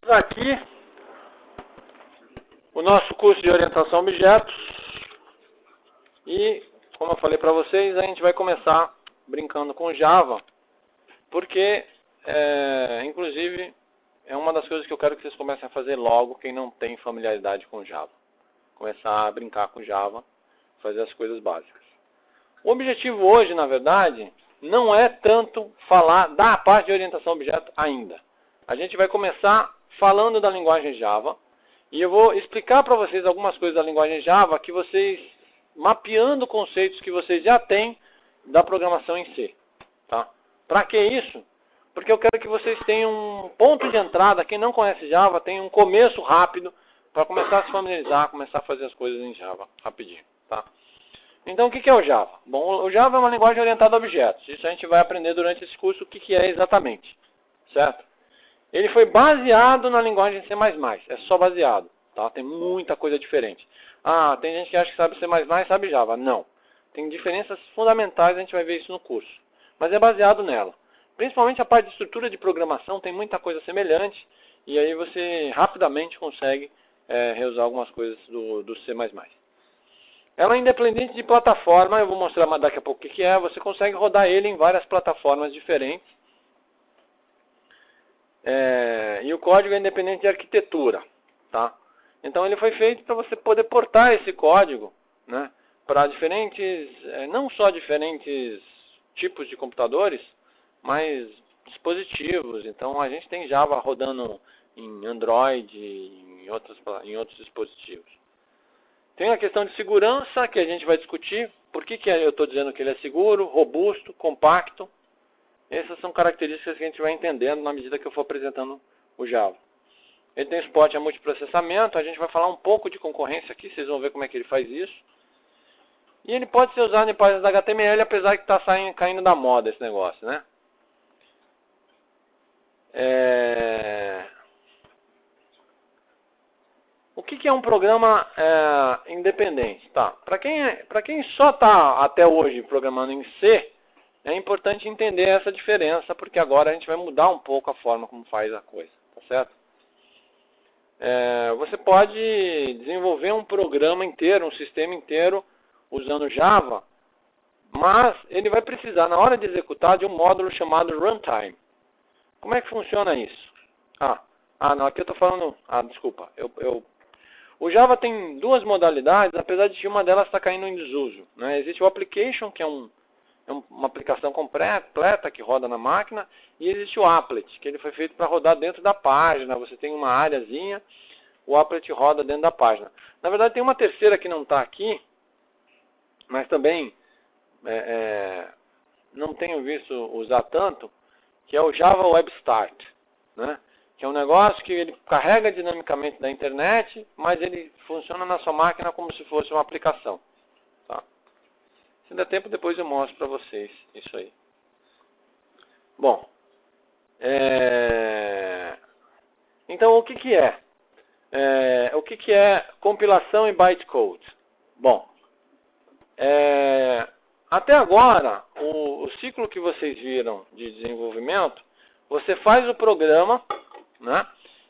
Aqui o nosso curso de orientação a objetos e, como eu falei para vocês, a gente vai começar brincando com Java, porque inclusive é uma das coisas que eu quero que vocês comecem a fazer logo, quem não tem familiaridade com Java. Começar a brincar com Java, fazer as coisas básicas. O objetivo hoje, na verdade, não é tanto falar da parte de orientação a objeto ainda. A gente vai começar falando da linguagem Java e eu vou explicar para vocês algumas coisas da linguagem Java que vocês, mapeando conceitos que vocês já têm da programação em C. Tá? Para que isso? Porque eu quero que vocês tenham um ponto de entrada, quem não conhece Java, tenha um começo rápido para começar a se familiarizar, começar a fazer as coisas em Java rapidinho. Tá? Então o que é o Java? Bom, o Java é uma linguagem orientada a objetos. Isso a gente vai aprender durante esse curso o que é exatamente. Certo? Ele foi baseado na linguagem C++, é só baseado, tá? Tem muita coisa diferente. Ah, tem gente que acha que sabe C++, sabe Java. Não. Tem diferenças fundamentais, a gente vai ver isso no curso. Mas é baseado nela. Principalmente a parte de estrutura de programação tem muita coisa semelhante, e aí você rapidamente consegue reusar algumas coisas do C++. Ela é independente de plataforma, eu vou mostrar daqui a pouco o que é. Você consegue rodar ele em várias plataformas diferentes. E o código é independente de arquitetura, tá? Então ele foi feito para você poder portar esse código, né, para diferentes, não só diferentes tipos de computadores, mas dispositivos. Então a gente tem Java rodando em Android e em outros dispositivos. Tem a questão de segurança que a gente vai discutir. Por que eu estou dizendo que ele é seguro, robusto, compacto? Essas são características que a gente vai entendendo na medida que eu for apresentando o Java. Ele tem suporte a multiprocessamento, a gente vai falar um pouco de concorrência aqui, vocês vão ver como é que ele faz isso. E ele pode ser usado em páginas HTML, apesar de estar caindo da moda esse negócio, né? O que é um programa independente? Tá. Para quem só está até hoje programando em C, é importante entender essa diferença, porque agora a gente vai mudar um pouco a forma como faz a coisa, tá certo? Você pode desenvolver um programa inteiro, um sistema inteiro, usando Java, mas ele vai precisar, na hora de executar, de um módulo chamado runtime. Como é que funciona isso? Não, aqui eu estou falando... desculpa. O Java tem duas modalidades, apesar de que uma delas está caindo em desuso, né? Existe o application, que é uma aplicação completa que roda na máquina, e existe o applet, que ele foi feito para rodar dentro da página. Você tem uma áreazinha, o applet roda dentro da página. Na verdade tem uma terceira que não está aqui, mas também não tenho visto usar tanto, que é o Java Web Start, né? Que é um negócio que ele carrega dinamicamente da internet, mas ele funciona na sua máquina como se fosse uma aplicação. Tá? Se der tempo, depois eu mostro para vocês isso aí. Bom, então o que é? O que é compilação em bytecode? Bom, até agora, o ciclo que vocês viram de desenvolvimento, você faz o programa, né,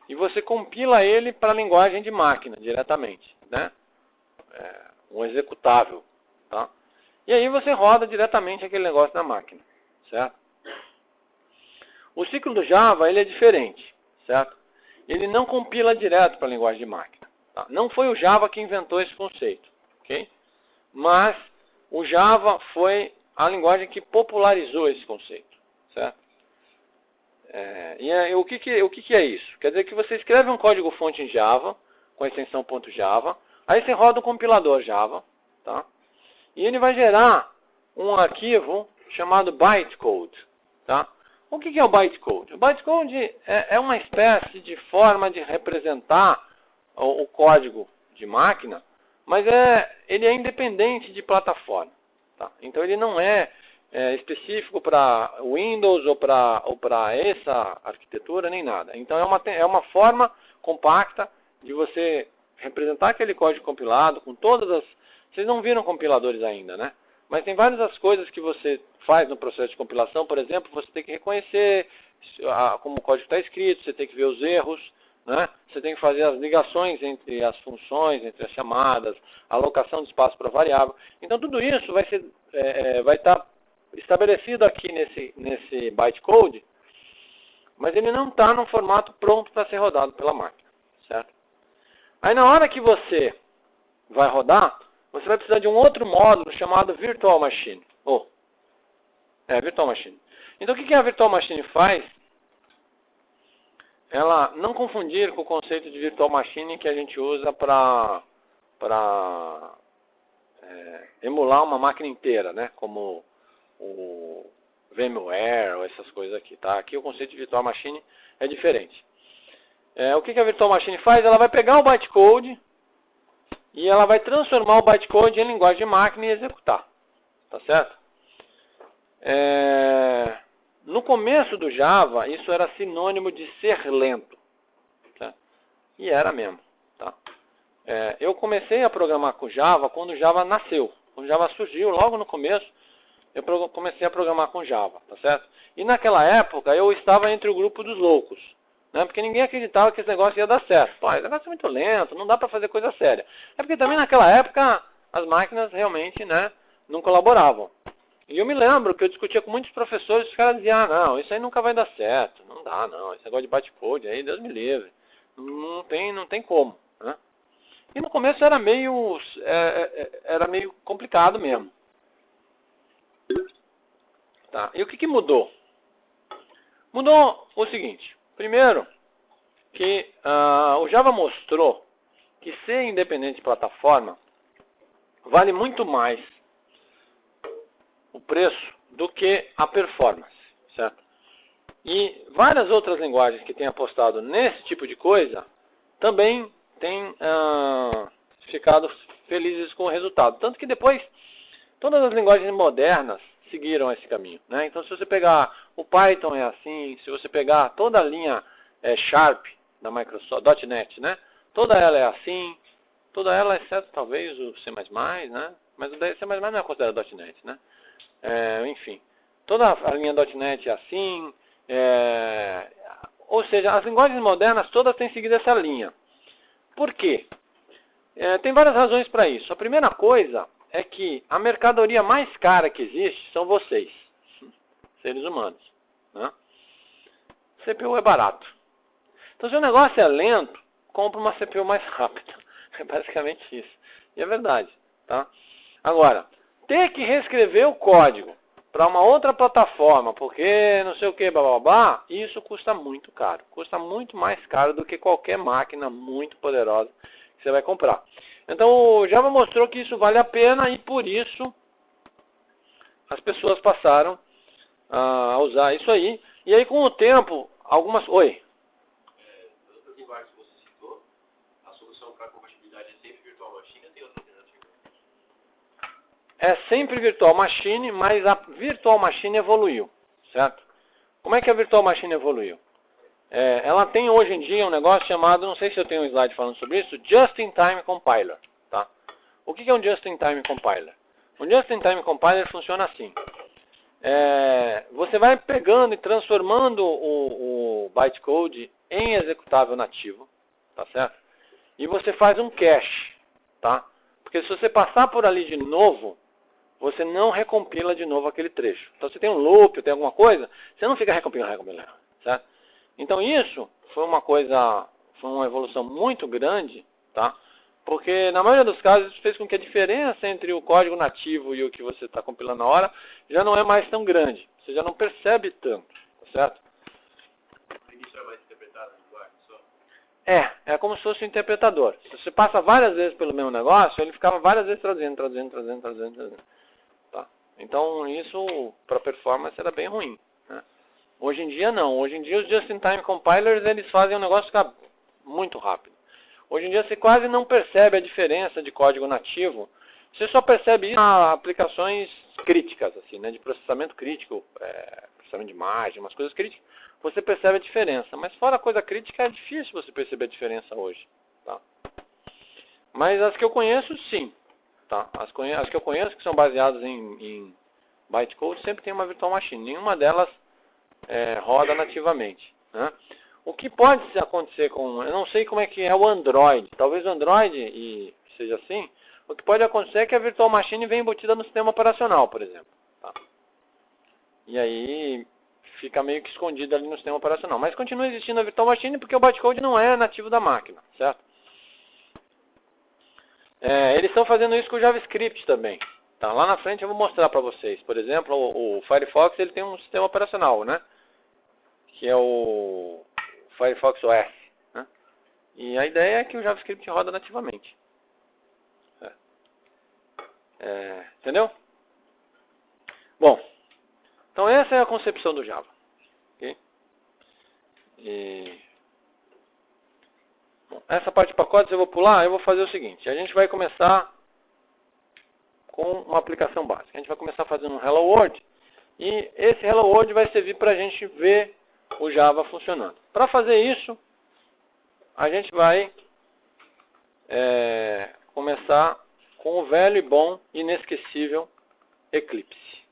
e você compila ele para a linguagem de máquina diretamente, né? Um executável, tá? E aí você roda diretamente aquele negócio na máquina, certo? O ciclo do Java, ele é diferente, certo? Ele não compila direto para a linguagem de máquina, tá? Não foi o Java que inventou esse conceito, ok? Mas o Java foi a linguagem que popularizou esse conceito, certo? O que é isso? Quer dizer que você escreve um código-fonte em Java, com a extensão .java, aí você roda o compilador Java, tá? E ele vai gerar um arquivo chamado bytecode, tá? O que é o bytecode? O bytecode é uma espécie de forma de representar o código de máquina, mas ele é independente de plataforma, tá? Então ele não é específico para Windows ou para essa arquitetura, nem nada. Então é uma forma compacta de você representar aquele código compilado com todas as... Vocês não viram compiladores ainda, né? Mas tem várias das coisas que você faz no processo de compilação. Por exemplo, você tem que reconhecer como o código está escrito, você tem que ver os erros, né? Você tem que fazer as ligações entre as funções, entre as chamadas, alocação de espaço para variável. Então tudo isso vai estar estabelecido aqui nesse bytecode, mas ele não está num formato pronto para ser rodado pela máquina, certo? Aí na hora que você vai rodar, você vai precisar de um outro módulo chamado Virtual Machine. Virtual Machine. Então o que a Virtual Machine faz? Ela não confundir com o conceito de Virtual Machine que a gente usa para emular uma máquina inteira, né? Como o VMware ou essas coisas aqui, tá? Aqui o conceito de Virtual Machine é diferente. O que a Virtual Machine faz? Ela vai pegar o bytecode e ela vai transformar o bytecode em linguagem de máquina e executar, tá certo? No começo do Java, isso era sinônimo de ser lento, tá? E era mesmo, tá? Eu comecei a programar com Java quando o Java nasceu. Quando o Java surgiu, logo no começo, eu comecei a programar com Java, tá certo? E naquela época, eu estava entre o grupo dos loucos, né? Porque ninguém acreditava que esse negócio ia dar certo. Pô, esse negócio é muito lento, não dá para fazer coisa séria. É porque também naquela época, as máquinas realmente, né, não colaboravam. E eu me lembro que eu discutia com muitos professores, os caras diziam, não, isso aí nunca vai dar certo, não dá não, esse negócio de bytecode aí, Deus me livre, não tem como, né? E no começo era meio complicado mesmo. Tá. E o que mudou? Mudou o seguinte, primeiro, que o Java mostrou que ser independente de plataforma vale muito mais o preço do que a performance, certo? E várias outras linguagens que têm apostado nesse tipo de coisa também têm ficado felizes com o resultado. Tanto que depois todas as linguagens modernas seguiram esse caminho, né? Então se você pegar o Python é assim, se você pegar toda a linha Sharp da Microsoft, .NET, né? Toda ela é assim, toda ela exceto talvez o C++, né? Mas o C++ não é considerado .NET, né? Enfim, toda a linha .NET é assim, ou seja, as linguagens modernas todas têm seguido essa linha. Por quê? Tem várias razões para isso. A primeira coisa é que a mercadoria mais cara que existe são vocês, seres humanos, né? CPU é barato. Então se o negócio é lento, compra uma CPU mais rápida. É basicamente isso. E é verdade, tá? Agora, ter que reescrever o código para uma outra plataforma, porque não sei o que, blá, isso custa muito caro. Custa muito mais caro do que qualquer máquina muito poderosa que você vai comprar. Então o Java mostrou que isso vale a pena e por isso as pessoas passaram a usar isso aí. E aí com o tempo, algumas... Oi? Das outras linguagens que você citou, a solução para compatibilidade é sempre Virtual Machine ou tem outra alternativa? É sempre Virtual Machine, mas a Virtual Machine evoluiu, certo? Como é que a Virtual Machine evoluiu? Ela tem hoje em dia um negócio chamado, não sei se eu tenho um slide falando sobre isso, Just-in-Time Compiler, tá? O que é um Just-in-Time Compiler? Um Just-in-Time Compiler funciona assim. Você vai pegando e transformando o bytecode em executável nativo, tá certo? E você faz um cache, tá? Porque se você passar por ali de novo, você não recompila de novo aquele trecho. Então, se tem um loop, tem alguma coisa, você não fica recompilando, certo? Então, isso foi uma evolução muito grande, tá? Porque, na maioria dos casos, isso fez com que a diferença entre o código nativo e o que você está compilando na hora já não é mais tão grande. Você já não percebe tanto, tá certo? Isso é mais interpretado na linguagem só? É como se fosse um interpretador. Se você passa várias vezes pelo mesmo negócio, ele ficava várias vezes traduzindo. Tá? Então, isso, para performance, era bem ruim, né? Hoje em dia, não. Hoje em dia, os Just-in-Time Compilers, eles fazem o negócio ficar muito rápido. Hoje em dia, você quase não percebe a diferença de código nativo. Você só percebe isso em aplicações críticas, assim, né? De processamento crítico, processamento de imagem, umas coisas críticas. Você percebe a diferença. Mas fora a coisa crítica, é difícil você perceber a diferença hoje, tá? Mas as que eu conheço, sim. Tá? As que eu conheço, que são baseadas em bytecode, sempre tem uma Virtual Machine. Nenhuma delas roda nativamente, né? O que pode acontecer com... Eu não sei como é que é o Android. Talvez o Android seja assim. O que pode acontecer é que a Virtual Machine vem embutida no sistema operacional, por exemplo. Tá? E aí fica meio que escondida ali no sistema operacional. Mas continua existindo a Virtual Machine porque o bytecode não é nativo da máquina, certo? Eles estão fazendo isso com o JavaScript também. Tá? Lá na frente eu vou mostrar para vocês. Por exemplo, o Firefox ele tem um sistema operacional, né? Que é o Firefox OS. Né? E a ideia é que o JavaScript roda nativamente. Entendeu? Bom, então essa é a concepção do Java. Okay? Bom, essa parte de pacotes eu vou pular. Eu vou fazer o seguinte. A gente vai começar com uma aplicação básica. A gente vai começar fazendo um Hello World. E esse Hello World vai servir para a gente ver o Java funcionando. Para fazer isso, a gente vai começar com o velho e bom, inesquecível Eclipse.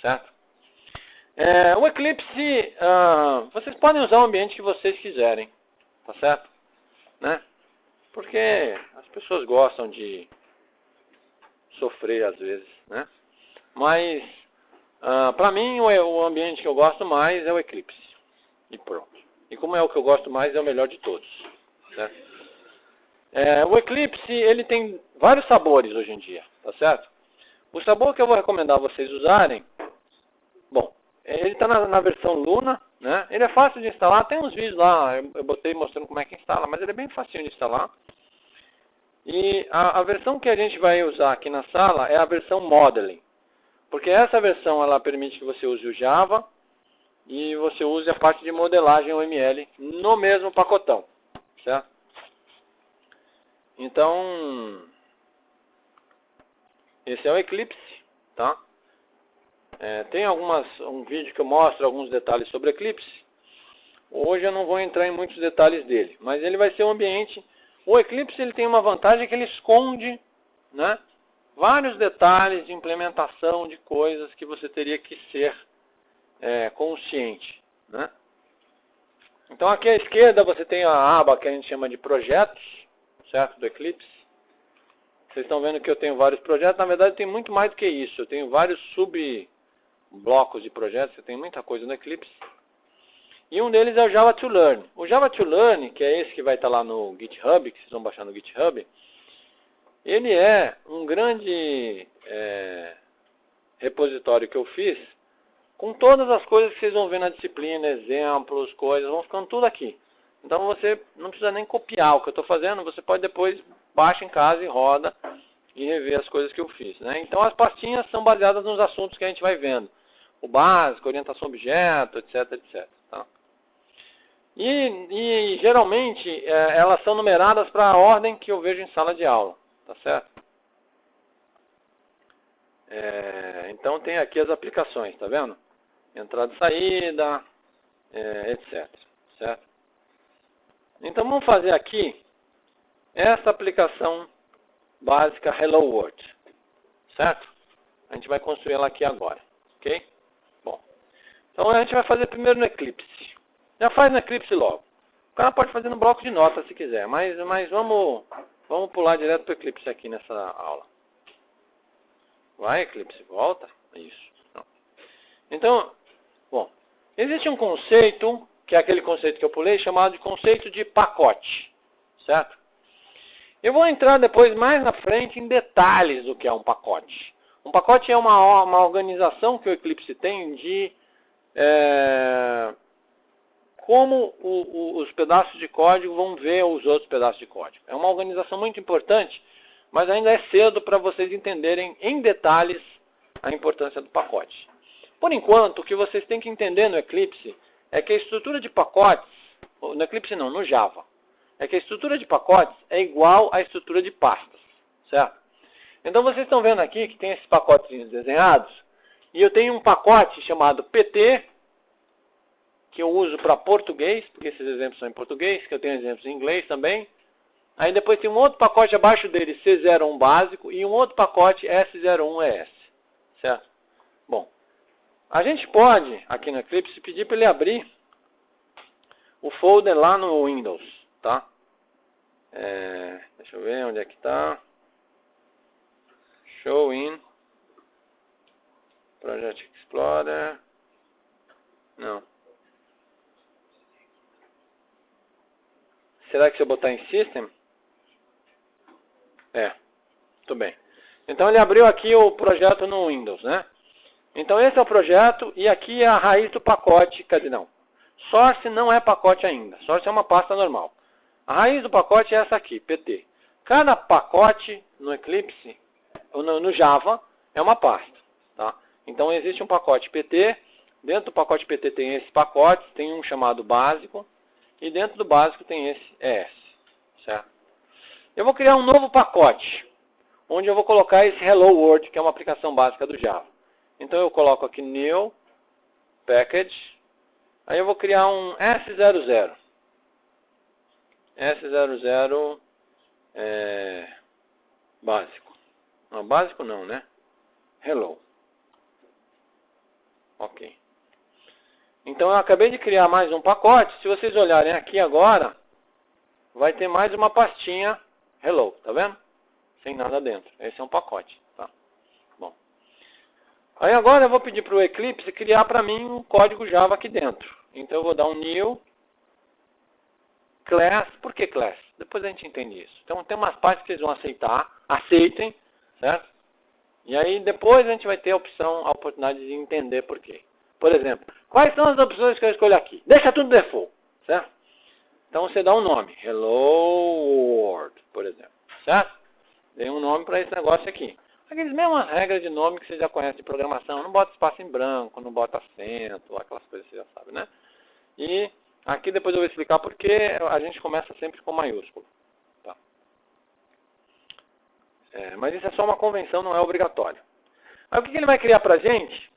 Certo? O Eclipse, vocês podem usar o ambiente que vocês quiserem. Tá certo? Né? Porque as pessoas gostam de sofrer às vezes. Né? Mas, para mim, o ambiente que eu gosto mais é o Eclipse. E pronto. E como é o que eu gosto mais, é o melhor de todos. Certo? O Eclipse, ele tem vários sabores hoje em dia, tá certo? O sabor que eu vou recomendar vocês usarem, bom, ele está na versão Luna, né? Ele é fácil de instalar, tem uns vídeos lá, eu botei mostrando como é que instala, mas ele é bem facinho de instalar. E a versão que a gente vai usar aqui na sala é a versão Modeling, porque essa versão ela permite que você use o Java e você use a parte de modelagem UML no mesmo pacotão, certo? Então, esse é o Eclipse, tá? Tem um vídeo que eu mostro alguns detalhes sobre Eclipse. Hoje eu não vou entrar em muitos detalhes dele, mas ele vai ser um ambiente... O Eclipse ele tem uma vantagem que ele esconde, né, vários detalhes de implementação de coisas que você teria que ser consciente, né? Então aqui à esquerda você tem a aba que a gente chama de projetos, certo, do Eclipse. Vocês estão vendo que eu tenho vários projetos. Na verdade tem muito mais do que isso. Eu tenho vários subblocos de projetos. Eu tenho muita coisa no Eclipse. E um deles é o Java to Learn. O Java to Learn, que é esse que vai estar lá no GitHub, que vocês vão baixar no GitHub, ele é um grande repositório que eu fiz com todas as coisas que vocês vão ver na disciplina, exemplos, coisas, vão ficando tudo aqui. Então você não precisa nem copiar o que eu estou fazendo, você pode depois baixar em casa e roda e rever as coisas que eu fiz. Né? Então as pastinhas são baseadas nos assuntos que a gente vai vendo. O básico, orientação a objeto, etc, etc. Tá? E geralmente elas são numeradas para a ordem que eu vejo em sala de aula. Tá certo? Então tem aqui as aplicações, tá vendo? Entrada e saída, etc. Certo? Então vamos fazer aqui essa aplicação básica Hello World, certo? A gente vai construir ela aqui agora, ok? Bom, então a gente vai fazer primeiro no Eclipse. Já faz no Eclipse logo. O cara pode fazer no bloco de notas se quiser, mas vamos pular direto para o Eclipse aqui nessa aula. Vai Eclipse, volta. Isso. Então, bom, existe um conceito, que é aquele conceito que eu pulei, chamado de conceito de pacote, certo? Eu vou entrar depois, mais na frente, em detalhes do que é um pacote. Um pacote é uma organização que o Eclipse tem de como os pedaços de código vão ver os outros pedaços de código. É uma organização muito importante, mas ainda é cedo para vocês entenderem em detalhes a importância do pacote. Por enquanto, o que vocês têm que entender no Eclipse é que a estrutura de pacotes, no Eclipse não, no Java, é que a estrutura de pacotes é igual à estrutura de pastas, certo? Então vocês estão vendo aqui que tem esses pacotes desenhados, e eu tenho um pacote chamado PT, que eu uso para português, porque esses exemplos são em português, que eu tenho exemplos em inglês também. Aí depois tem um outro pacote abaixo dele, C01 básico, e um outro pacote S01ES, certo? Bom, a gente pode, aqui no Eclipse, pedir para ele abrir o folder lá no Windows, tá? Deixa eu ver onde é que tá. Show in Project Explorer. Não. Será que se eu botar em System? Muito bem. Então ele abriu aqui o projeto no Windows, né? Então esse é o projeto e aqui é a raiz do pacote, quer dizer, não. Source não é pacote ainda, Source é uma pasta normal. A raiz do pacote é essa aqui, PT. Cada pacote no Eclipse, ou no Java, é uma pasta, tá? Então existe um pacote PT, dentro do pacote PT tem esse pacote, tem um chamado básico, e dentro do básico tem esse ES, certo? Eu vou criar um novo pacote, onde eu vou colocar esse Hello World, que é uma aplicação básica do Java. Então eu coloco aqui New Package, aí eu vou criar um S00. S00 básico. Não, básico não, né? Hello. Ok. Então eu acabei de criar mais um pacote. Se vocês olharem aqui agora, vai ter mais uma pastinha Hello, tá vendo? Sem nada dentro. Esse é um pacote, tá? Bom. Aí agora eu vou pedir para o Eclipse criar para mim um código Java aqui dentro. Então eu vou dar um new class. Por que class? Depois a gente entende isso. Então tem umas partes que vocês vão aceitar. Aceitem, certo? E aí depois a gente vai ter a opção, a oportunidade de entender por quê. Por exemplo, quais são as opções que eu escolho aqui? Deixa tudo default, certo? Então você dá um nome. Hello World, por exemplo, certo? Dei um nome para esse negócio aqui. Aquelas mesmas regras de nome que você já conhece de programação. Não bota espaço em branco, não bota acento, aquelas coisas que você já sabe, né? E aqui depois eu vou explicar porque a gente começa sempre com maiúsculo. Tá? Mas isso é só uma convenção, não é obrigatório. Aí o que ele vai criar pra gente?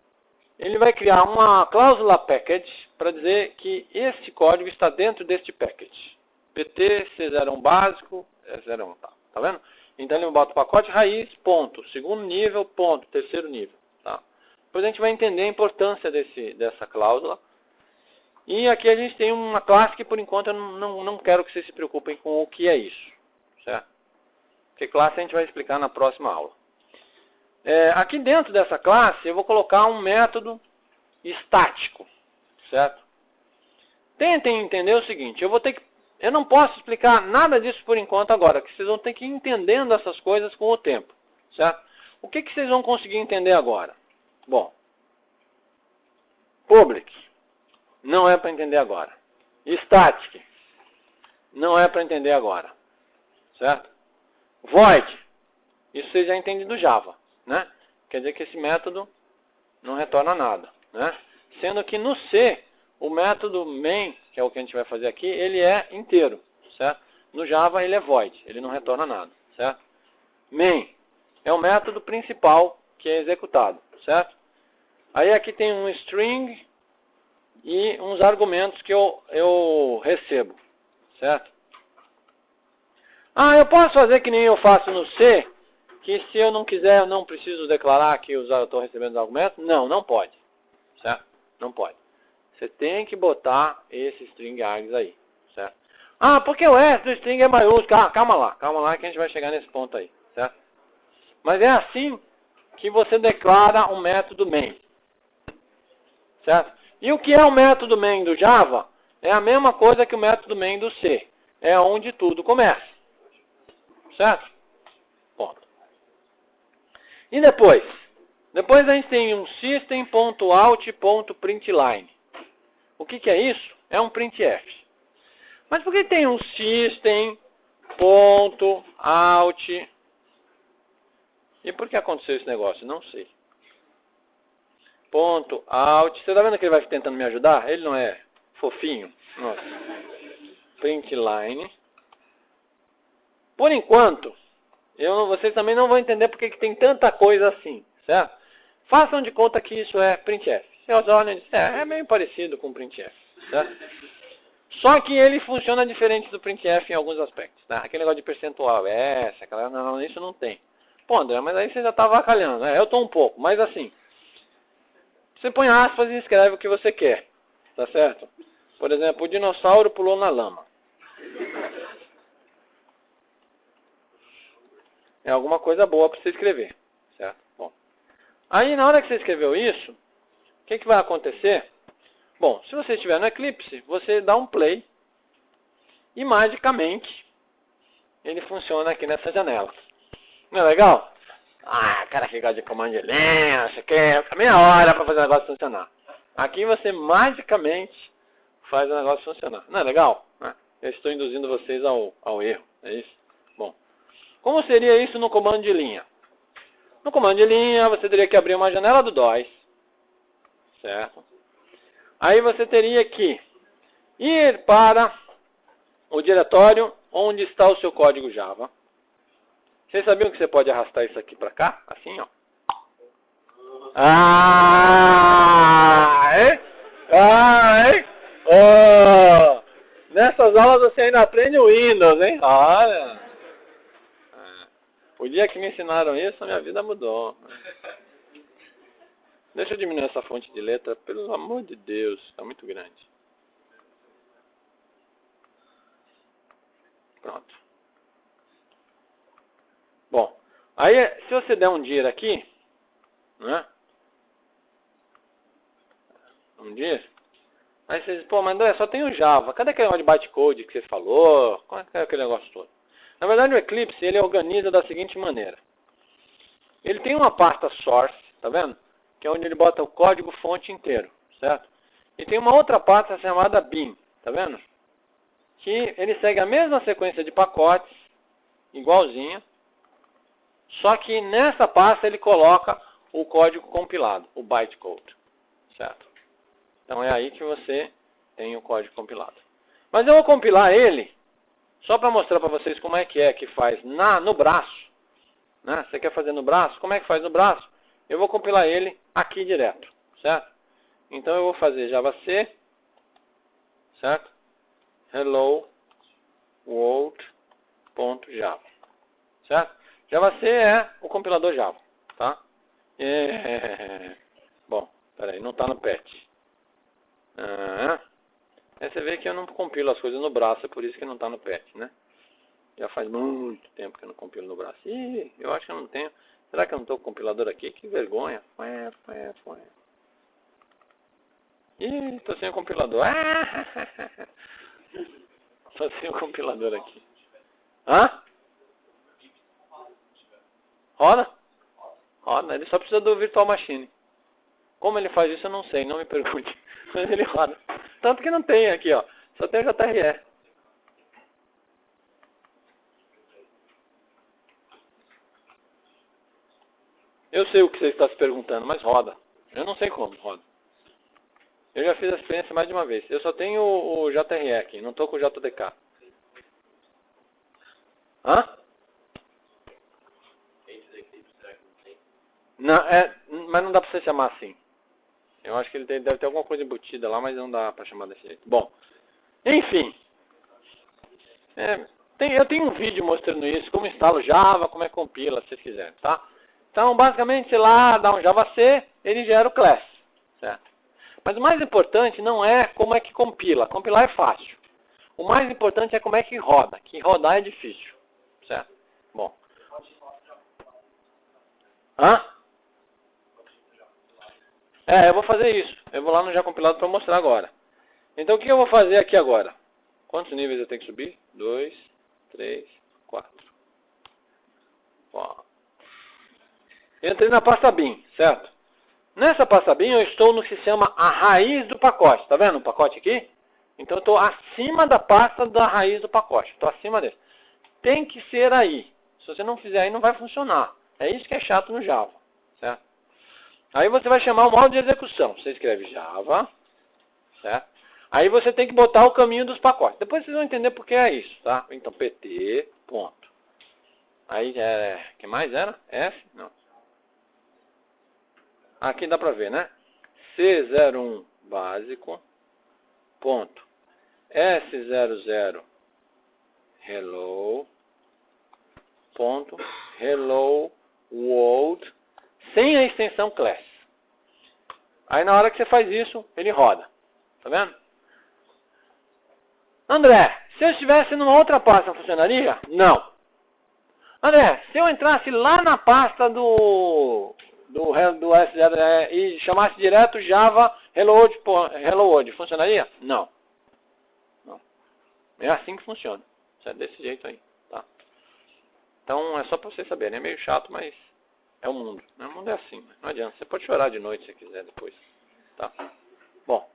Ele vai criar uma cláusula package para dizer que este código está dentro deste package. PT, C01 básico, C01, tá vendo? Então ele bota o pacote raiz, ponto, segundo nível, ponto, terceiro nível, tá? Depois a gente vai entender a importância dessa cláusula. E aqui a gente tem uma classe que por enquanto eu não quero que vocês se preocupem com o que é isso, certo? Porque classe a gente vai explicar na próxima aula. Aqui dentro dessa classe eu vou colocar um método estático, certo? Tentem entender o seguinte, eu não posso explicar nada disso por enquanto agora, que vocês vão ter que ir entendendo essas coisas com o tempo, certo? O que vocês vão conseguir entender agora? Bom, public, não é para entender agora. Static, não é para entender agora, certo? Void, isso vocês já entendem do Java, né? Quer dizer que esse método não retorna nada, né? Sendo que no C, o método main, que é o que a gente vai fazer aqui, ele é inteiro, certo? No Java ele é void, ele não retorna nada, certo? Main é o método principal que é executado, certo? Aí aqui tem um string e uns argumentos que eu recebo, certo? Eu posso fazer que nem eu faço no C, que se eu não quiser, eu não preciso declarar que eu estou recebendo os argumentos? Não pode, certo? Não pode. Você tem que botar esse string args aí, certo? Porque o S do string é maiúsculo. Calma lá que a gente vai chegar nesse ponto aí, certo? Mas é assim que você declara um método main, certo? E o que é o método main do Java? É a mesma coisa que o método main do C. É onde tudo começa, certo? Ponto. E depois? Depois a gente tem um system.out.println. O que é isso? É um printf. Mas por que tem um system.out? E por que aconteceu esse negócio? Não sei. .out. Você está vendo que ele vai tentando me ajudar? Ele não é fofinho? Nossa. Println. Por enquanto, vocês também não vão entender porque que tem tanta coisa assim, certo? Façam de conta que isso é printf. Vocês olham e dizem, é meio parecido com printf, certo? Só que ele funciona diferente do printf em alguns aspectos, tá? Aquele negócio de percentual S, não, isso não tem. Pô, André, mas aí você já está avacalhando, né? Eu estou um pouco, mas assim, você põe aspas e escreve o que você quer, tá certo? Por exemplo, o dinossauro pulou na lama. É alguma coisa boa para você escrever, certo? Bom, aí na hora que você escreveu isso, o que vai acontecer? Bom, se você estiver no Eclipse, você dá um play e magicamente ele funciona aqui nessa janela. Não é legal? Ah, cara que gosta de comando de linha, você quer meia hora para fazer o negócio funcionar. Aqui você magicamente faz o negócio funcionar. Não é legal? Eu estou induzindo vocês ao erro, é isso? Bom, como seria isso no comando de linha? No comando de linha, você teria que abrir uma janela do DOS, certo? Aí você teria que ir para o diretório onde está o seu código Java. Vocês sabiam que você pode arrastar isso aqui para cá? Assim, ó. Oh, nessas aulas você ainda aprende o Windows, hein? Olha. O dia que me ensinaram isso, a minha vida mudou. Deixa eu diminuir essa fonte de letra, pelo amor de Deus, está muito grande. Pronto. Bom, aí se você der um dir aqui, né? Um dir, aí você diz, pô, mas André, só tem o Java. Cadê aquele negócio de bytecode que você falou? Qual é aquele negócio todo? Na verdade, o Eclipse, ele organiza da seguinte maneira. Ele tem uma pasta source, tá vendo? Que é onde ele bota o código fonte inteiro, certo? E tem uma outra pasta chamada bin, tá vendo? Que ele segue a mesma sequência de pacotes, igualzinha, só que nessa pasta ele coloca o código compilado, o bytecode, certo? Então é aí que você tem o código compilado. Mas eu vou compilar ele só para mostrar para vocês como é que faz no braço. Né? Você quer fazer no braço? Como é que faz no braço? Eu vou compilar ele aqui direto, certo? Então eu vou fazer Java C, certo? Hello world.java, certo? Java C é o compilador Java, tá? Bom, peraí, não está no patch. Aí você vê que eu não compilo as coisas no braço, é por isso que não está no patch, né? Já faz muito tempo que eu não compilo no braço. Ih, eu acho que eu não tenho. Será que eu não estou com o compilador aqui? Que vergonha. Ih, estou sem o compilador. Estou sem o compilador aqui. Hã? Roda? Roda. Ele só precisa do Virtual Machine. Como ele faz isso eu não sei, não me pergunte. Mas ele roda. Tanto que não tem aqui, ó. Só tem o JRE. Eu sei o que você está se perguntando, mas roda. Eu não sei como roda. Eu já fiz a experiência mais de uma vez. Eu só tenho o JRE aqui, não estou com o JDK. Hã? Não, mas não dá para você chamar assim. Eu acho que ele deve ter alguma coisa embutida lá, mas não dá para chamar desse jeito. Bom, enfim. Eu tenho um vídeo mostrando isso, como instala o Java, como é que compila, se vocês quiserem, tá? Então, basicamente, sei lá, dá um Java C, ele gera o class, certo? Mas o mais importante não é como é que compila. Compilar é fácil. O mais importante é como é que roda. Que rodar é difícil, certo? Bom. Hã? Eu vou fazer isso. Eu vou lá no Já Compilado para mostrar agora. Então, o que eu vou fazer aqui agora? Quantos níveis eu tenho que subir? 2, 3, 4. Eu entrei na pasta bin, certo? Nessa pasta bin eu estou no que se chama a raiz do pacote. Tá vendo o pacote aqui? Então eu estou acima da pasta da raiz do pacote. Estou acima dele. Tem que ser aí. Se você não fizer aí, não vai funcionar. É isso que é chato no Java, certo? Aí você vai chamar o modo de execução. Você escreve Java, certo? Aí você tem que botar o caminho dos pacotes. Depois vocês vão entender por que é isso, tá? Então, pt, ponto. Aí, que mais era? F? Não. Aqui dá pra ver, né? C01 básico, ponto. S00 hello, ponto. Hello world, sem a extensão class. Aí na hora que você faz isso, ele roda. Tá vendo? André, se eu estivesse numa outra pasta, funcionaria? Não. André, se eu entrasse lá na pasta do S0 e chamasse direto Java Hello World, funcionaria? Não. Não. É assim que funciona. É desse jeito aí, tá? Então é só pra vocês saberem. É meio chato, mas é o mundo. O mundo é assim, não adianta. Você pode chorar de noite se quiser depois, tá? Bom.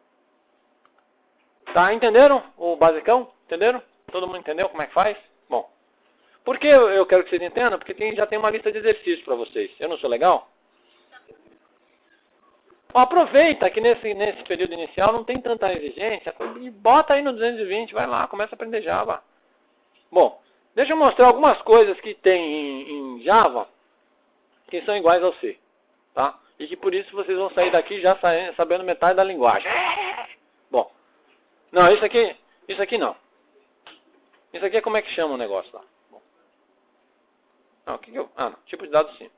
Tá, entenderam o basicão? Entenderam? Todo mundo entendeu como é que faz? Bom. Por que eu quero que vocês entendam? Porque já tem uma lista de exercícios para vocês. Eu não sou legal? Aproveita que nesse período inicial não tem tanta exigência e bota aí no 220, vai lá, começa a aprender Java. Bom, deixa eu mostrar algumas coisas que tem em Java que são iguais ao C, tá? E que por isso vocês vão sair daqui já sabendo metade da linguagem. Bom, não, isso aqui não. Isso aqui é como é que chama o negócio lá. Bom. Não, não, tipo de dados sim.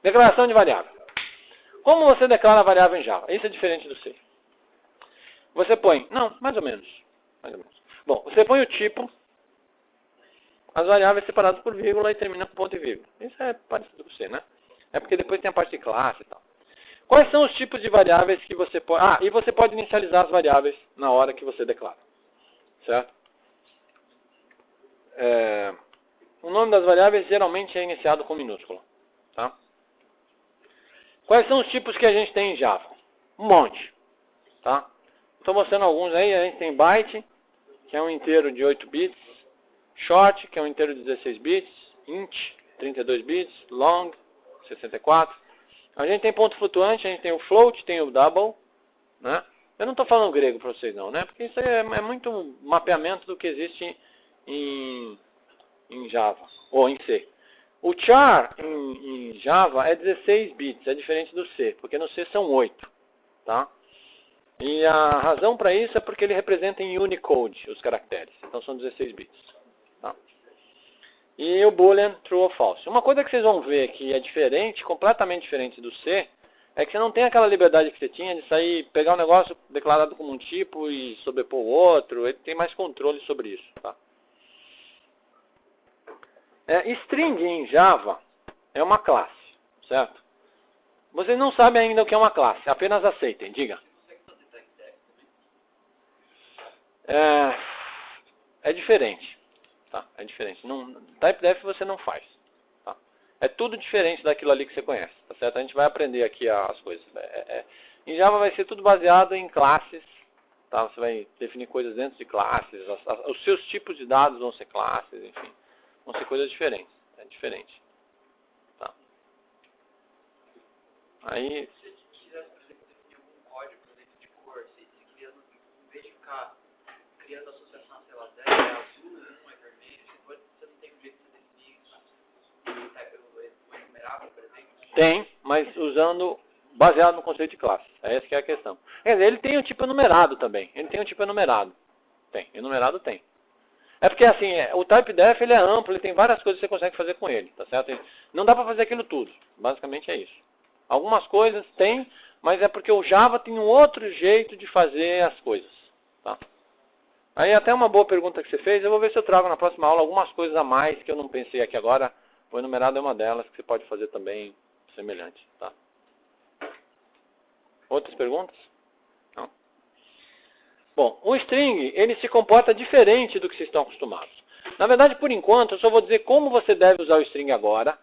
Declaração de variável. Como você declara a variável em Java? Isso é diferente do C. Você põe, não, mais ou menos. Bom, você põe o tipo, as variáveis separadas por vírgula e termina com ponto e vírgula. Isso é parecido com C, né? É porque depois tem a parte de classe e tal. Quais são os tipos de variáveis que você pode... e você pode inicializar as variáveis na hora que você declara. Certo? O nome das variáveis geralmente é iniciado com minúscula. Tá? Quais são os tipos que a gente tem em Java? Um monte. Tá? Estou mostrando alguns aí. A gente tem byte, que é um inteiro de 8 bits. Short, que é um inteiro de 16 bits. Int, 32 bits. Long, 64. A gente tem ponto flutuante, a gente tem o float, tem o double. Né? Eu não estou falando grego para vocês não, né? Porque isso é muito mapeamento do que existe em Java, ou em C. O char em Java é 16 bits, é diferente do C, porque no C são 8. Tá? E a razão para isso é porque ele representa em Unicode os caracteres, então são 16 bits. Tá? E o boolean true ou false. Uma coisa que vocês vão ver que é diferente, completamente diferente do C, é que você não tem aquela liberdade que você tinha de sair, pegar um negócio declarado como um tipo e sobrepor o outro. Ele tem mais controle sobre isso. Tá? String em Java é uma classe, certo? Vocês não sabem ainda o que é uma classe, apenas aceitem, diga. É diferente. Tá? É diferente. TypeDef você não faz. Tá? É tudo diferente daquilo ali que você conhece. Tá certo? A gente vai aprender aqui as coisas. Em Java vai ser tudo baseado em classes. Tá? Você vai definir coisas dentro de classes. Os seus tipos de dados vão ser classes, enfim. Vão ser coisas diferentes. É diferente. Tá? Aí... Se você quisesse, por exemplo, definir algum código dentro de cor, você queria, em vez de ficar criando associação, sei lá, 10 é azul, 1 é vermelho, você não tem um jeito de definir o enumerável, por exemplo? Tem, mas baseado no conceito de classe. Essa que é a questão. Quer dizer, ele tem um tipo enumerado também. Tem, enumerado tem. É porque assim, o TypeDef ele é amplo, ele tem várias coisas que você consegue fazer com ele, tá certo? Não dá para fazer aquilo tudo. Basicamente é isso. Algumas coisas tem, mas é porque o Java tem um outro jeito de fazer as coisas. Tá? Aí até uma boa pergunta que você fez, eu vou ver se eu trago na próxima aula algumas coisas a mais que eu não pensei aqui agora. O enumerado é uma delas que você pode fazer também semelhante. Tá? Outras perguntas? Não? Bom, o string ele se comporta diferente do que vocês estão acostumados. Na verdade, por enquanto, eu só vou dizer como você deve usar o string agora.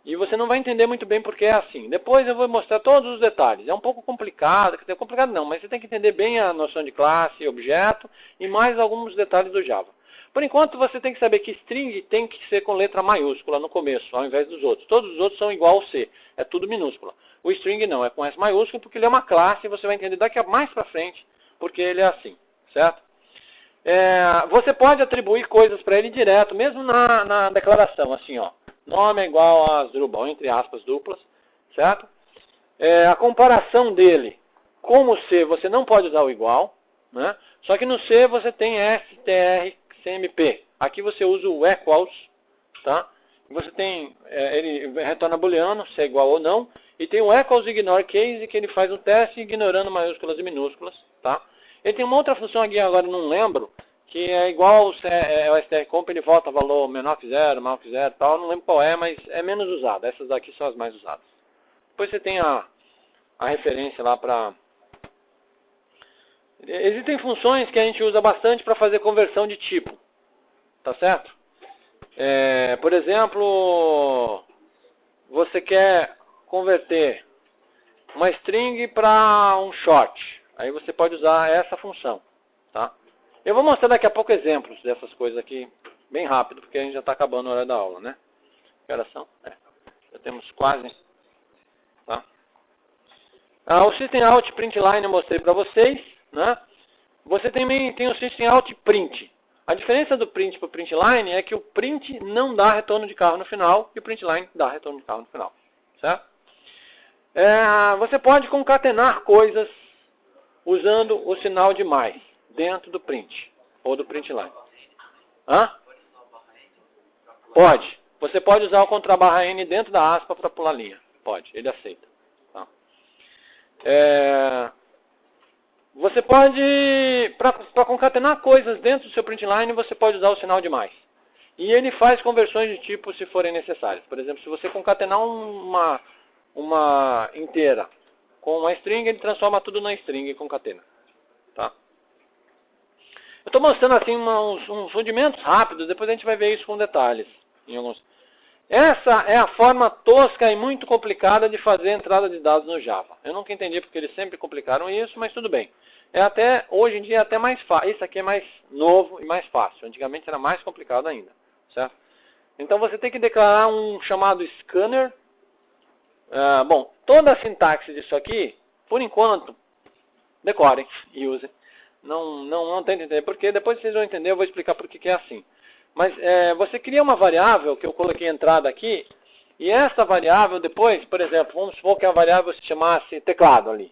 E você não vai entender muito bem porque é assim. Depois eu vou mostrar todos os detalhes. É um pouco complicado, complicado não, mas você tem que entender bem a noção de classe, objeto e mais alguns detalhes do Java. Por enquanto você tem que saber que string tem que ser com letra maiúscula no começo, ao invés dos outros. Todos os outros são igual ao C, é tudo minúscula. O string não, é com S maiúsculo porque ele é uma classe e você vai entender daqui a mais pra frente porque ele é assim, certo? Você pode atribuir coisas para ele direto, mesmo na declaração, assim ó. Nome é igual a Asdrubal, entre aspas duplas, certo? A comparação dele com o C, você não pode usar o igual, né? Só que no C você tem strcmp. Aqui você usa o equals, tá? Você tem, ele retorna booleano, se é igual ou não, e tem o equals ignore case, que ele faz um teste ignorando maiúsculas e minúsculas, tá? Ele tem uma outra função aqui, agora não lembro, que é igual o strcomp, ele volta valor menor que zero, maior que zero e tal, não lembro qual é, mas é menos usado. Essas daqui são as mais usadas. Depois você tem a referência lá para... Existem funções que a gente usa bastante para fazer conversão de tipo, tá certo? Por exemplo, você quer converter uma string para um short, aí você pode usar essa função, tá? Eu vou mostrar daqui a pouco exemplos dessas coisas aqui, bem rápido, porque a gente já está acabando a hora da aula, né? Que horas são? Já temos quase, tá? O System Out Print Line eu mostrei para vocês, né? Você também tem o System Out Print. A diferença do print para o print line é que o print não dá retorno de carro no final e o print line dá retorno de carro no final, certo? Você pode concatenar coisas usando o sinal de mais dentro do print ou do print line. Pode. Você pode usar o contra barra N dentro da aspa para pular linha. Pode, ele aceita. Tá? Você pode, para concatenar coisas dentro do seu print line, você pode usar o sinal de mais. E ele faz conversões de tipo se forem necessárias. Por exemplo, se você concatenar uma inteira com uma string, ele transforma tudo na string e concatena. Tá? Eu estou mostrando assim uns rudimentos rápidos, depois a gente vai ver isso com detalhes. Essa é a forma tosca e muito complicada de fazer entrada de dados no Java. Eu nunca entendi porque eles sempre complicaram isso, mas tudo bem. Hoje em dia é até mais fácil. Isso aqui é mais novo e mais fácil. Antigamente era mais complicado ainda, certo? Então você tem que declarar um chamado scanner. Bom, toda a sintaxe disso aqui, por enquanto, decorem e usem. Não tente entender porque depois vocês vão entender, eu vou explicar por que é assim. Mas você cria uma variável, que eu coloquei entrada aqui, e essa variável depois, por exemplo, vamos supor que a variável se chamasse teclado ali.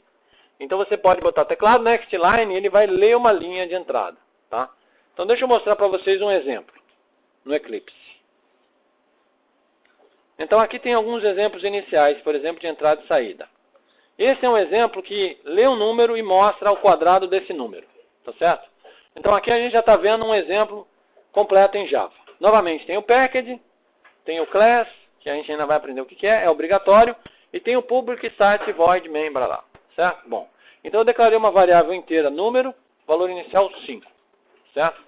Então você pode botar teclado next line e ele vai ler uma linha de entrada. Tá? Então deixa eu mostrar para vocês um exemplo no Eclipse. Então aqui tem alguns exemplos iniciais, por exemplo, de entrada e saída. Esse é um exemplo que lê um número e mostra o quadrado desse número. Tá certo? Então aqui a gente já está vendo um exemplo completo em Java. Novamente, tem o package, tem o class, que a gente ainda vai aprender o que é obrigatório, e tem o public site void main, lá, certo? Bom, então eu declarei uma variável inteira, número, valor inicial 5, certo?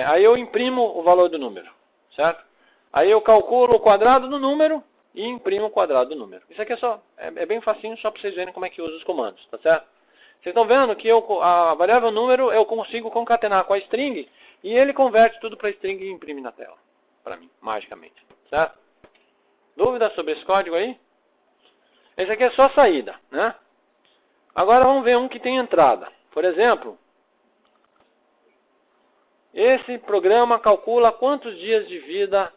Aí eu imprimo o valor do número, certo? Aí eu calculo o quadrado do número e imprimo o quadrado do número. Isso aqui é bem facinho, só para vocês verem como é que usa os comandos, tá certo? Vocês estão vendo que a variável número eu consigo concatenar com a string e ele converte tudo para string e imprime na tela, para mim, magicamente, certo? Dúvidas sobre esse código aí? Esse aqui é só saída, né? Agora vamos ver um que tem entrada. Por exemplo, esse programa calcula quantos dias de vida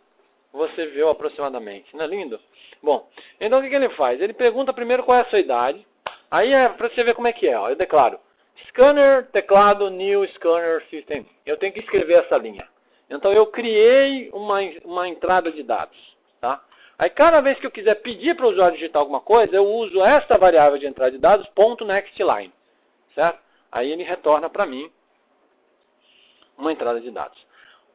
você viveu aproximadamente. Não é lindo? Bom, então o que ele faz? Ele pergunta primeiro qual é a sua idade. Aí para você ver como é que é. Ó, eu declaro scanner, teclado, new scanner system. Eu tenho que escrever essa linha. Então eu criei uma entrada de dados. Tá? Aí cada vez que eu quiser pedir para o usuário digitar alguma coisa, eu uso esta variável de entrada de dados, .nextLine. Certo? Aí ele retorna para mim uma entrada de dados.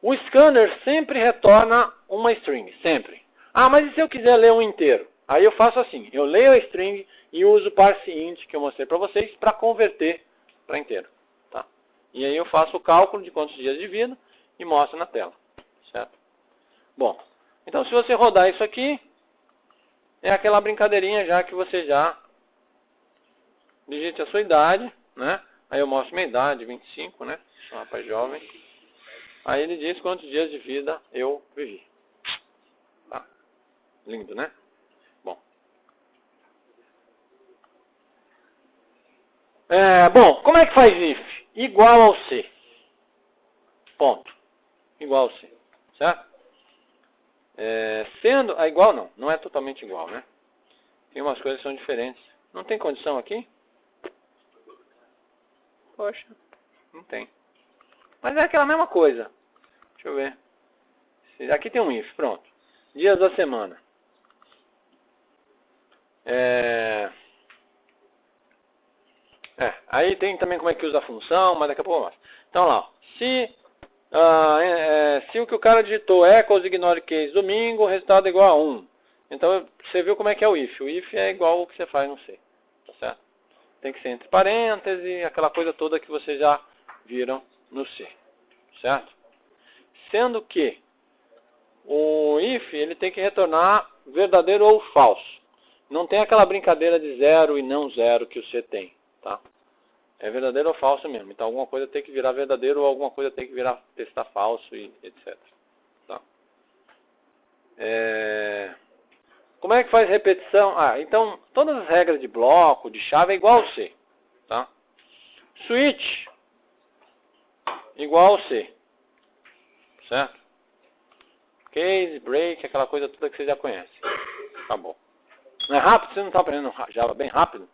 O scanner sempre retorna uma string, sempre. Mas e se eu quiser ler um inteiro? Aí eu faço assim, eu leio a string e uso o parseInt que eu mostrei para vocês para converter para inteiro. Tá? E aí eu faço o cálculo de quantos dias de vida e mostro na tela. Certo? Bom, então se você rodar isso aqui, é aquela brincadeirinha já que você já digite a sua idade, né? Aí eu mostro minha idade, 25, né? Sou um rapaz jovem. Aí ele diz quantos dias de vida eu vivi. Tá? Lindo, né? Bom. Bom, como é que faz if? Igual ao C. Ponto. Igual ao C. Certo? Sendo igual, não é totalmente igual, né? Tem umas coisas que são diferentes. Não tem condição aqui? Poxa, não tem. Mas é aquela mesma coisa. Deixa eu ver. Aqui tem um if, pronto. Dias da semana. Aí tem também como é que usa a função, mas daqui a pouco eu mostro. Então lá, ó, se o que o cara digitou equals ignore case domingo, o resultado é igual a 1. Então você viu como é que é o if. O if é igual ao que você faz no C, tá certo? Tem que ser entre parênteses, aquela coisa toda que vocês já viram no C, certo? Sendo que o if ele tem que retornar verdadeiro ou falso. Não tem aquela brincadeira de 0 e não 0 que o C tem, tá? É verdadeiro ou falso mesmo. Então alguma coisa tem que virar verdadeiro ou alguma coisa tem que virar testar falso e etc. Tá? Como é que faz repetição? Então todas as regras de bloco, de chave é igual ao C. Tá? Switch igual ao C. Certo? Case, break, aquela coisa toda que você já conhece. Acabou. Não é rápido? Você não está aprendendo Java bem rápido?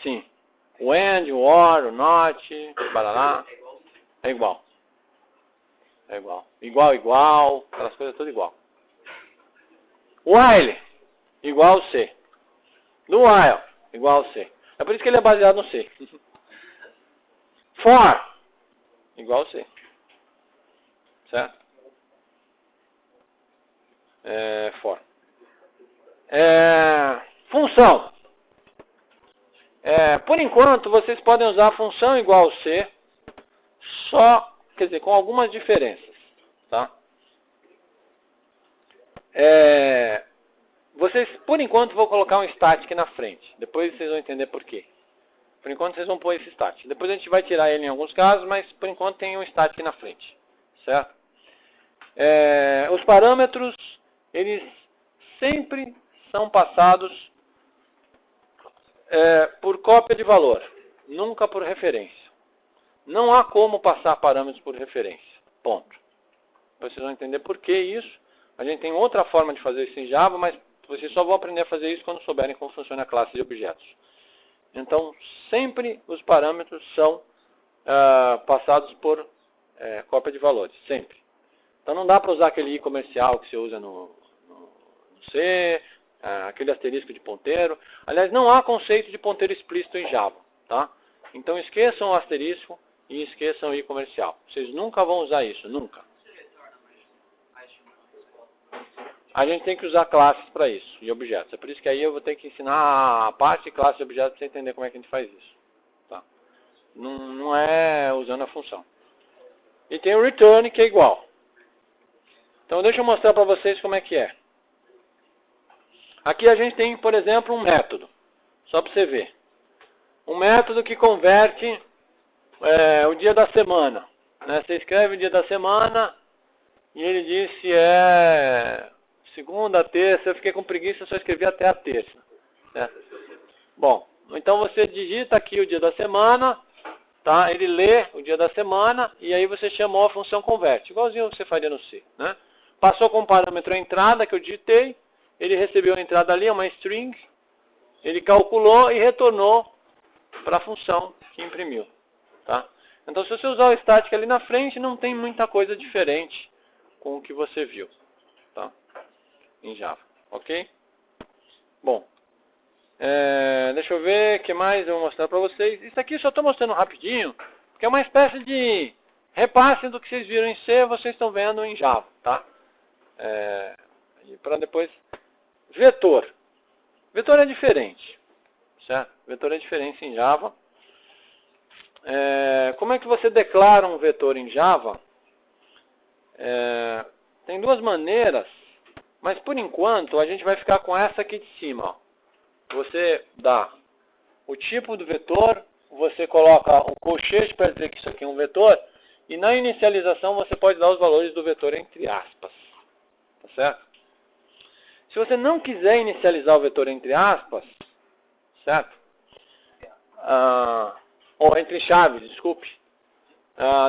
Sim. O AND, o OR, o NOT, barará. É igual. É igual. Igual, aquelas coisas tudo igual. While, igual ao C. Do while, igual ao C. É por isso que ele é baseado no C. For, igual ao C. Certo? For. Função. Por enquanto, vocês podem usar a função igual ao C, só, quer dizer, com algumas diferenças, tá? Vocês, por enquanto, vou colocar um static na frente. Depois vocês vão entender por quê. Por enquanto, vocês vão pôr esse static. Depois a gente vai tirar ele em alguns casos, mas por enquanto tem um static na frente, certo? Os parâmetros, eles sempre são passados por cópia de valor, nunca por referência. Não há como passar parâmetros por referência. Ponto. Vocês vão entender por que isso. A gente tem outra forma de fazer isso em Java, mas vocês só vão aprender a fazer isso quando souberem como funciona a classe de objetos. Então, sempre os parâmetros são passados por cópia de valores. Sempre. Então, não dá para usar aquele i comercial que você usa no C, aquele asterisco de ponteiro. Aliás, não há conceito de ponteiro explícito em Java, tá? Então esqueçam o asterisco e esqueçam o i comercial. Vocês nunca vão usar isso, nunca. A gente tem que usar classes para isso, e objetos. É por isso que aí eu vou ter que ensinar a parte de classe de objetos para você entender como é que a gente faz isso, tá? Não é usando a função. E tem o return, que é igual. Então deixa eu mostrar para vocês como é que é. Aqui a gente tem, por exemplo, um método. Só para você ver. Um método que converte o dia da semana. Né? Você escreve o dia da semana e ele diz se é segunda, terça. Eu fiquei com preguiça, só escrevi até a terça. Né? Bom, então você digita aqui o dia da semana, tá? Ele lê o dia da semana e aí você chamou a função converte. Igualzinho que você faria no C. Né? Passou com o parâmetro a entrada que eu digitei. Ele recebeu a entrada ali, uma string, ele calculou e retornou para a função que imprimiu. Tá? Então, se você usar o static ali na frente, não tem muita coisa diferente com o que você viu, tá? Em Java, ok? Bom, deixa eu ver o que mais eu vou mostrar para vocês. Isso aqui eu só estou mostrando rapidinho, porque é uma espécie de repasse do que vocês viram em C, vocês estão vendo em Java, tá? E para depois... Vetor. Vetor é diferente, certo? Vetor é diferente em Java. Como é que você declara um vetor em Java? Tem duas maneiras, mas por enquanto a gente vai ficar com essa aqui de cima. Ó. Você dá o tipo do vetor, você coloca um colchete para dizer que isso aqui é um vetor, e na inicialização você pode dar os valores do vetor entre aspas, tá certo? Se você não quiser inicializar o vetor entre aspas, certo? Ou entre chaves, desculpe.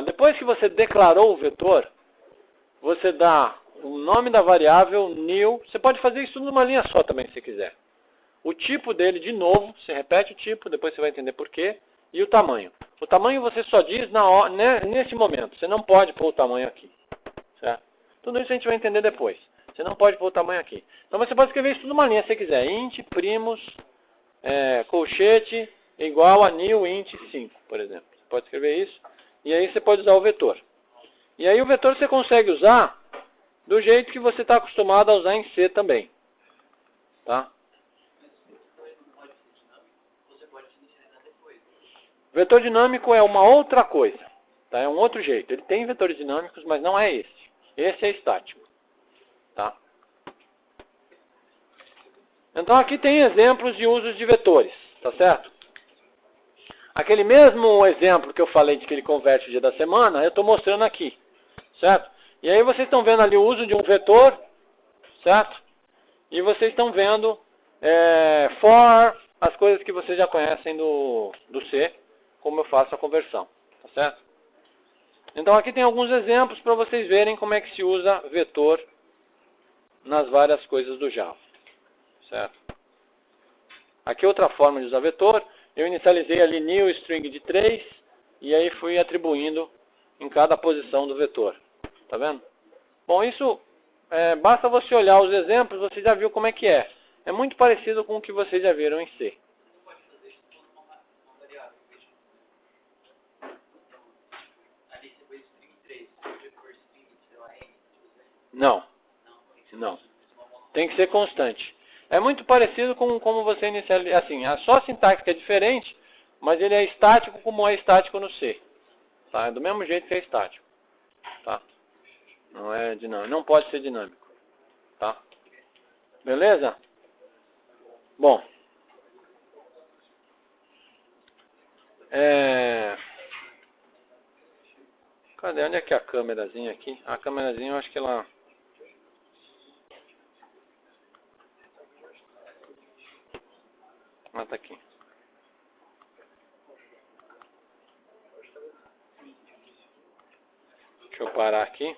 Depois que você declarou o vetor, você dá o nome da variável new. Você pode fazer isso numa linha só também, se quiser. O tipo dele, de novo, você repete o tipo, depois você vai entender por quê. E o tamanho. O tamanho você só diz nesse momento. Você não pode pôr o tamanho aqui. Certo? Tudo isso a gente vai entender depois. Você não pode pôr o tamanho aqui. Então você pode escrever isso tudo numa linha se você quiser. Int primos colchete igual a new int 5, por exemplo. Você pode escrever isso. E aí você pode usar o vetor. E aí o vetor você consegue usar do jeito que você está acostumado a usar em C também. Tá? Vetor dinâmico é uma outra coisa. Tá? É um outro jeito. Ele tem vetores dinâmicos, mas não é esse. Esse é estático. Tá? Então aqui tem exemplos de usos de vetores. Tá certo? Aquele mesmo exemplo que eu falei de que ele converte o dia da semana, eu estou mostrando aqui. Certo? E aí vocês estão vendo ali o uso de um vetor. Certo? E vocês estão vendo for, as coisas que vocês já conhecem do C, como eu faço a conversão. Tá certo? Então aqui tem alguns exemplos para vocês verem como é que se usa vetor nas várias coisas do Java. Certo? Aqui outra forma de usar vetor. Eu inicializei ali new string de 3 e aí fui atribuindo em cada posição do vetor. Tá vendo? Bom, isso basta você olhar os exemplos, você já viu como é que é. É muito parecido com o que vocês já viram em C. Não. Não. Tem que ser constante. É muito parecido com como você inicializa. Assim, só a sintaxe que é diferente, mas ele é estático como é estático no C. Tá? É do mesmo jeito que é estático. Tá? Não é dinâmico. Não pode ser dinâmico. Tá? Beleza? Bom. Cadê? Onde é que é a câmerazinha aqui? A câmerazinha eu acho que ela... Ah, tá aqui. Deixa eu parar aqui.